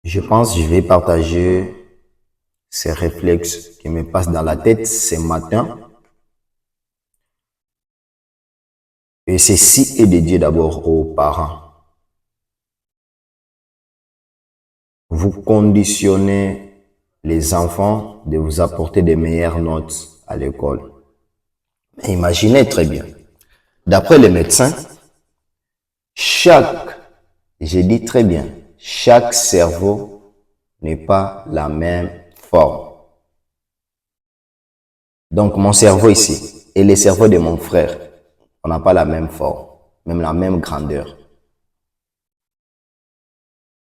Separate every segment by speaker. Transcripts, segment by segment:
Speaker 1: Je pense que je vais partager ces réflexes qui me passent dans la tête ce matin. Et ceci est dédié d'abord aux parents. Vous conditionnez les enfants de vous apporter des meilleures notes à l'école. Mais imaginez très bien, d'après les médecins, j'ai dit très bien, chaque cerveau n'est pas la même forme. Donc mon cerveau ici et le cerveau de mon frère, on n'a pas la même forme, même la même grandeur.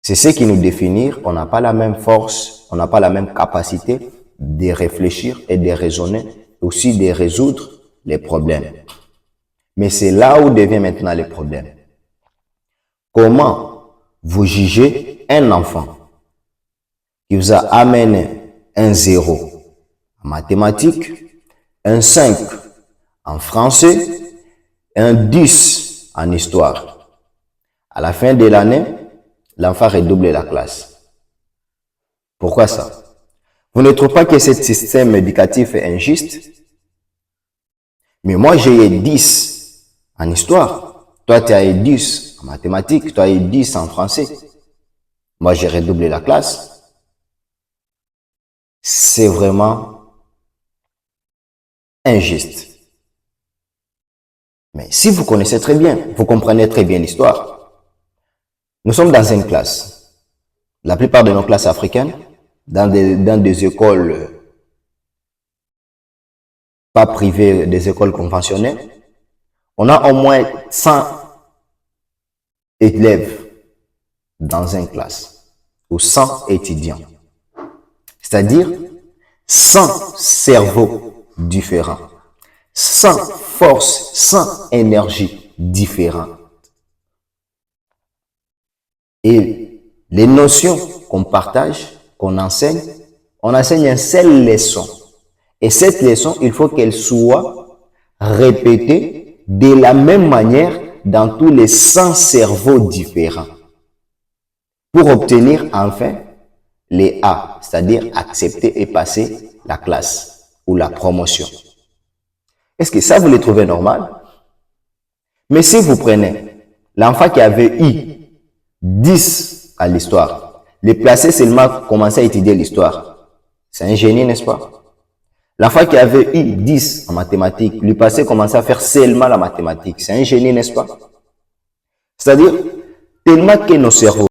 Speaker 1: C'est ce qui nous définit, on n'a pas la même force, on n'a pas la même capacité de réfléchir et de raisonner, aussi de résoudre les problèmes. Mais c'est là où devient maintenant le problème. Comment vous jugez un enfant qui vous a amené un 0 en mathématiques, un 5 en français, un 10 en histoire. À la fin de l'année, l'enfant redouble la classe. Pourquoi ça? Vous ne trouvez pas que ce système éducatif est injuste? Mais moi, j'ai eu 10 en histoire. Toi, tu as eu 10 en mathématiques. Toi, tu as eu 10 en français. Moi, j'ai redoublé la classe. C'est vraiment injuste. Mais si vous connaissez très bien, vous comprenez très bien l'histoire. Nous sommes dans une classe. La plupart de nos classes africaines, dans des écoles pas privées, des écoles conventionnelles, on a au moins 100 élèves dans une classe, ou 100 étudiants. C'est-à-dire 100 cerveaux différents, 100 forces, 100 énergies différentes. Et les notions qu'on partage, qu'on enseigne, on enseigne une seule leçon. Et cette leçon, il faut qu'elle soit répétée de la même manière dans tous les 100 cerveaux différents pour obtenir enfin les A, c'est-à-dire accepter et passer la classe ou la promotion. Est-ce que ça, vous le trouvez normal? Mais si vous prenez l'enfant qui avait eu 10 à l'histoire, les placer seulement commencer à étudier l'histoire, c'est un génie, n'est-ce pas? L'enfant qui avait eu 10 en mathématiques, lui passer commencer à faire seulement la mathématique, c'est un génie, n'est-ce pas? C'est-à-dire, tellement que nos cerveaux